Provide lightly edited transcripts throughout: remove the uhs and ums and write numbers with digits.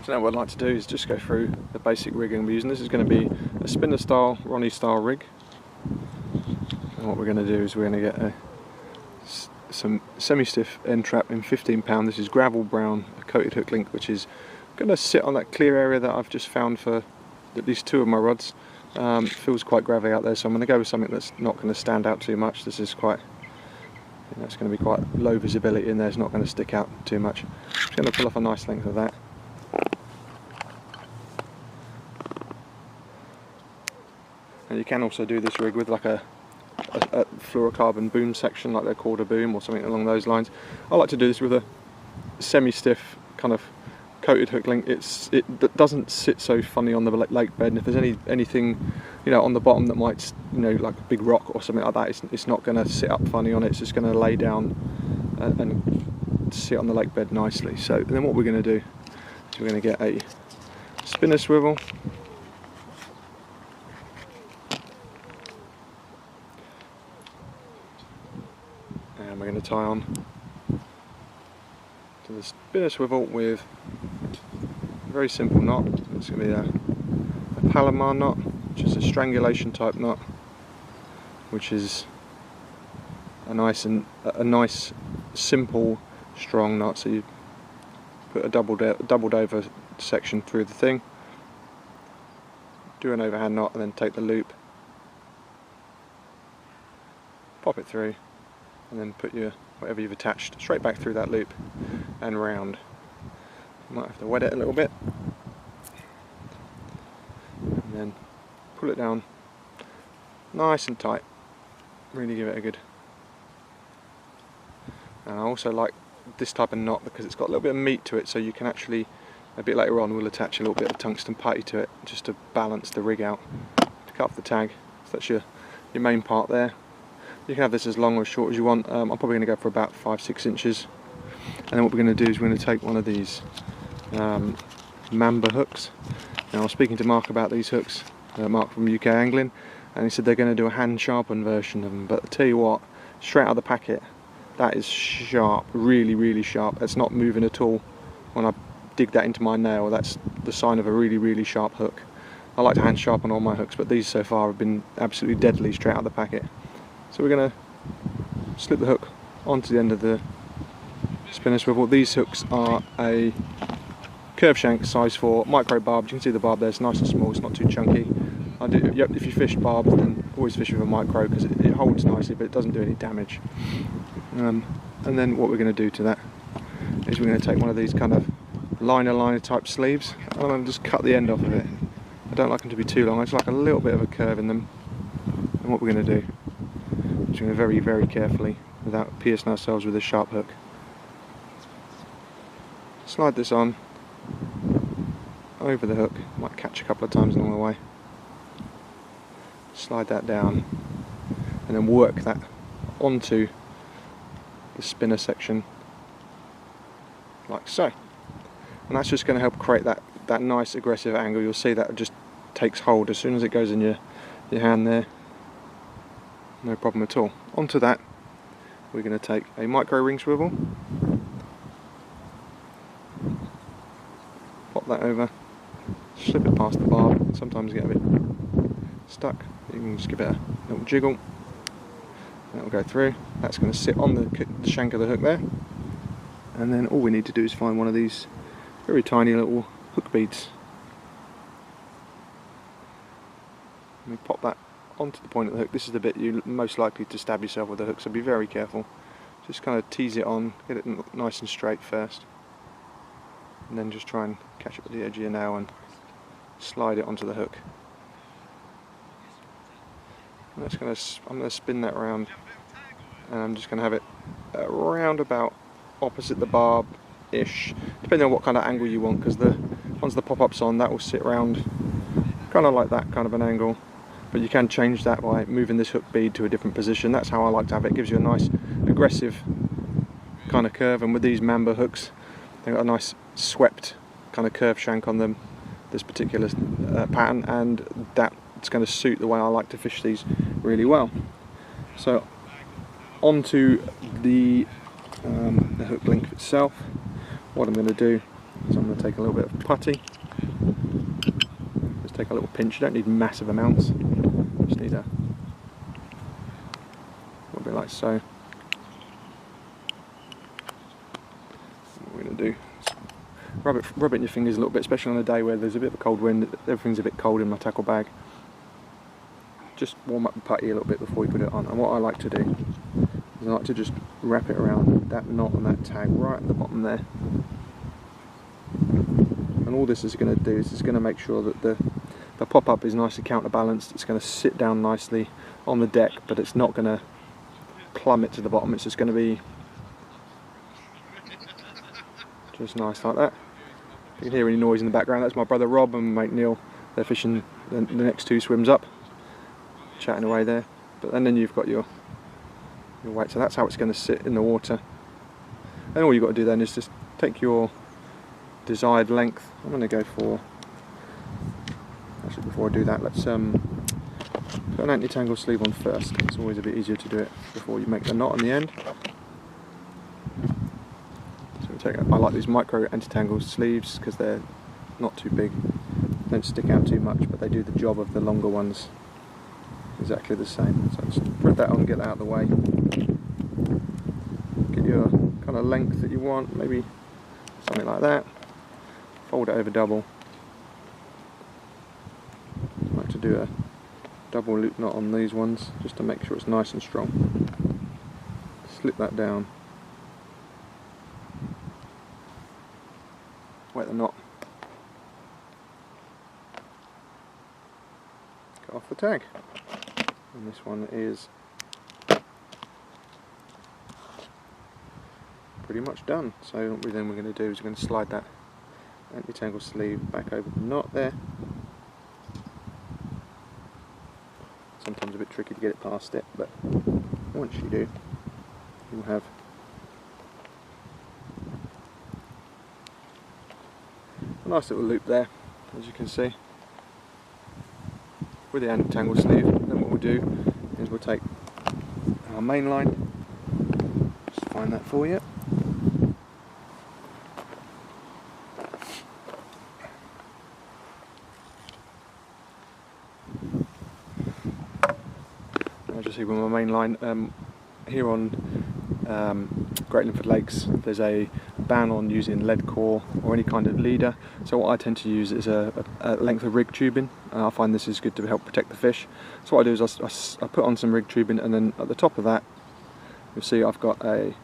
So now what I'd like to do is just go through the basic rig I'm using. This is going to be a spinner style, Ronnie style rig. And what we're going to do is we're going to get some semi-stiff end trap in 15 pound. This is gravel brown, a coated hook link, which is going to sit on that clear area that I've just found for at least 2 of my rods. It feels quite gravelly out there, so I'm going to go with something that's not going to stand out too much. This is quite, it's going to be quite low visibility in there, it's not going to stick out too much. I'm just going to pull off a nice length of that. And you can also do this rig with like a fluorocarbon boom section, like they're called a boom or something along those lines. I like to do this with a semi-stiff kind of coated hook link. It doesn't sit so funny on the lake bed, and if there's anything on the bottom that might like a big rock or something like that, it's not going to sit up funny on it. It's just going to lay down and sit on the lake bed nicely. So then what we're going to do is we're going to get a spinner swivel. And we're going to tie on to the spinner swivel with a very simple knot. It's going to be a Palomar knot, which is a strangulation type knot, which is a nice simple strong knot. So you put a doubled over section through the thing, do an overhand knot, and then take the loop, pop it through, and then put your whatever you've attached straight back through that loop and round. You might have to wet it a little bit, and then pull it down nice and tight. Really give it a good. And I also like this type of knot because it's got a little bit of meat to it, so you can actually, a bit later on, we'll attach a little bit of tungsten putty to it just to balance the rig out, to cut off the tag. So that's your main part there. You can have this as long or as short as you want. I'm probably going to go for about 5-6 inches. And then what we're going to do is we're going to take one of these Mamba hooks. Now I was speaking to Mark about these hooks, Mark from UK Angling, and he said they're going to do a hand sharpened version of them. But I tell you what, straight out of the packet, that is sharp, really sharp. It's not moving at all. When I dig that into my nail, that's the sign of a really sharp hook. I like to hand sharpen all my hooks, but these so far have been absolutely deadly straight out of the packet. So we're going to slip the hook onto the end of the spinner swivel. These hooks are a curve shank size 4 micro barb. You can see the barb there, it's nice and small, it's not too chunky. If you fish barbs, then always fish with a micro because it holds nicely but it doesn't do any damage. And then what we're going to do to that is we're going to take one of these kind of liner type sleeves, and I'm going to just cut the end off of it. I don't like them to be too long, I just like a little bit of a curve in them. And what we're going to do, we're going to very carefully, without piercing ourselves with a sharp hook, slide this on over the hook. Might catch a couple of times along the way. Slide that down and then work that onto the spinner section like so. And that's just going to help create that nice aggressive angle. You'll see that it just takes hold as soon as it goes in your hand there. No problem at all. Onto that we're going to take a micro ring swivel, pop that over, slip it past the barb. Sometimes get a bit stuck. You can just give it a little jiggle, and it will go through. That's going to sit on the shank of the hook there, and then all we need to do is find one of these very tiny little hook beads. And we pop that onto the point of the hook. This is the bit you're most likely to stab yourself with the hook, so be very careful. Just kind of tease it on, get it nice and straight first, and then just try and catch it with the edge of your nail and slide it onto the hook. And I'm going to spin that around, and I'm just going to have it around about opposite the barb-ish, depending on what kind of angle you want, because once the pop-up's on, that will sit around kind of like that kind of an angle. But you can change that by moving this hook bead to a different position. That's how I like to have it. It gives you a nice aggressive kind of curve, and with these Mamba hooks, they've got a nice swept kind of curve shank on them, this particular pattern, and that's going to suit the way I like to fish these really well. So onto the hook link itself, what I'm going to do So I'm going to take a little bit of putty. Just take a little pinch. You don't need massive amounts. Just need a little bit like so. What we're going to do is rub it in your fingers a little bit, especially on a day where there's a bit of a cold wind. Everything's a bit cold in my tackle bag. Just warm up the putty a little bit before you put it on. And what I like to do is I like to just wrap it around that knot and that tag right at the bottom there. And all this is going to do is it's going to make sure that the pop-up is nicely counterbalanced. It's going to sit down nicely on the deck, but it's not going to plummet to the bottom. It's just going to be just nice like that. You can hear any noise in the background. That's my brother Rob and my mate Neil. They're fishing the next 2 swims up, chatting away there. But then you've got your weight, so that's how it's going to sit in the water. And all you've got to do then is just take your desired length. I'm going to go for, actually before I do that, let's put an anti-tangle sleeve on first. It's always a bit easier to do it before you make the knot on the end. So I like these micro anti-tangle sleeves because they're not too big, don't stick out too much, but they do the job of the longer ones exactly the same. So just put that on, get that out of the way, get your kind of length that you want, maybe something like that. Fold it over double. I like to do a double loop knot on these ones just to make sure it's nice and strong. Slip that down. Wet the knot. Cut off the tag. And this one is pretty much done. So what then we're going to do is we're going to slide that anti-tangle sleeve back over the knot there. Sometimes a bit tricky to get it past it, but once you do, you'll have a nice little loop there, as you can see, with the anti-tangle sleeve. Then what we'll do is we'll take our main line, just find that for you. As you see with my main line, here on Great Linford Lakes there's a ban on using lead core or any kind of leader, so what I tend to use is a length of rig tubing. I find this is good to help protect the fish. So what I do is I put on some rig tubing, and then at the top of that you'll see I've got a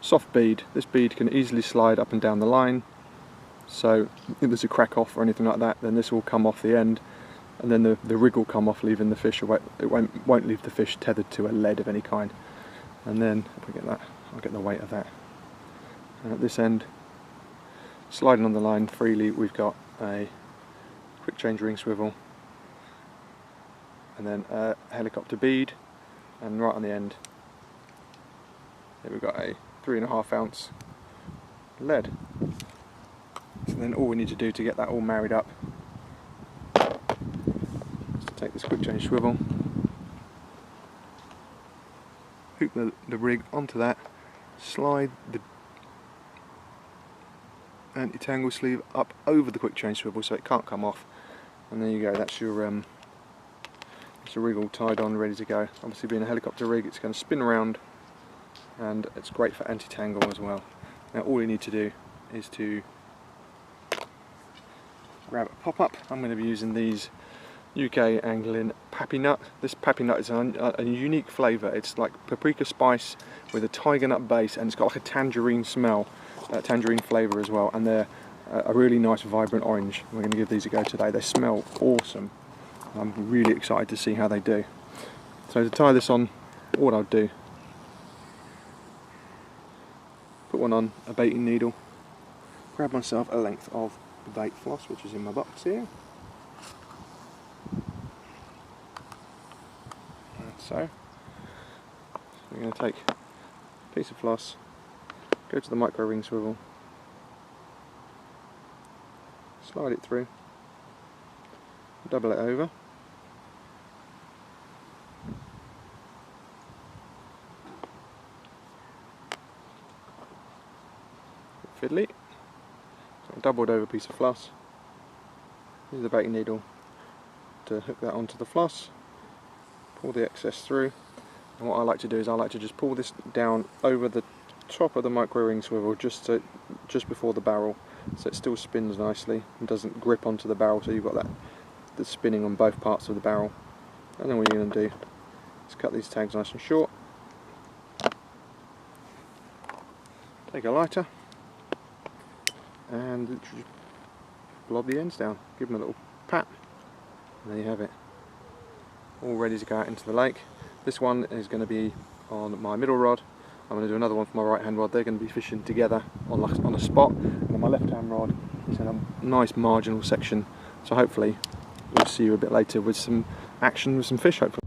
soft bead. This bead can easily slide up and down the line, so if there's a crack off or anything like that, then this will come off the end, and then the rig will come off, leaving the fish away. It won't leave the fish tethered to a lead of any kind. And then if we get that, I'll get the weight of that. And at this end, sliding on the line freely, we've got a quick change ring swivel, and then a helicopter bead, and right on the end here we've got a 3.5 ounce lead. So then all we need to do to get that all married up is to take this quick change swivel, hook the rig onto that, slide the anti-tangle sleeve up over the quick change swivel so it can't come off, and there you go, that's your rig all tied on, ready to go. Obviously being a helicopter rig, it's going to spin around, and it's great for anti-tangle as well. Now all you need to do is to grab a pop-up. I'm going to be using these UK Angling Pappy Nut. This Pappy Nut is a unique flavour. It's like paprika spice with a tiger nut base, and it's got like a tangerine smell, tangerine flavour as well, and they're a really nice vibrant orange. We're going to give these a go today. They smell awesome. I'm really excited to see how they do. So to tie this on, what I'll do, put one on a baiting needle, grab myself a length of the bait floss, which is in my box here. So we're going to take a piece of floss, go to the micro ring swivel, slide it through, double it over, fiddly, so doubled over piece of floss. Use the baiting needle to hook that onto the floss, pull the excess through, and what I like to do is I like to just pull this down over the top of the micro ring swivel just before the barrel, so it still spins nicely and doesn't grip onto the barrel, so you've got the spinning on both parts of the barrel. And then what you're going to do is cut these tags nice and short. Take a lighter and literally blob the ends down, give them a little pat, and there you have it, all ready to go out into the lake. This one is going to be on my middle rod. I'm going to do another one for my right hand rod. They're going to be fishing together on a spot, and on my left hand rod is in a nice marginal section, so hopefully we'll see you a bit later with some action with some fish hopefully.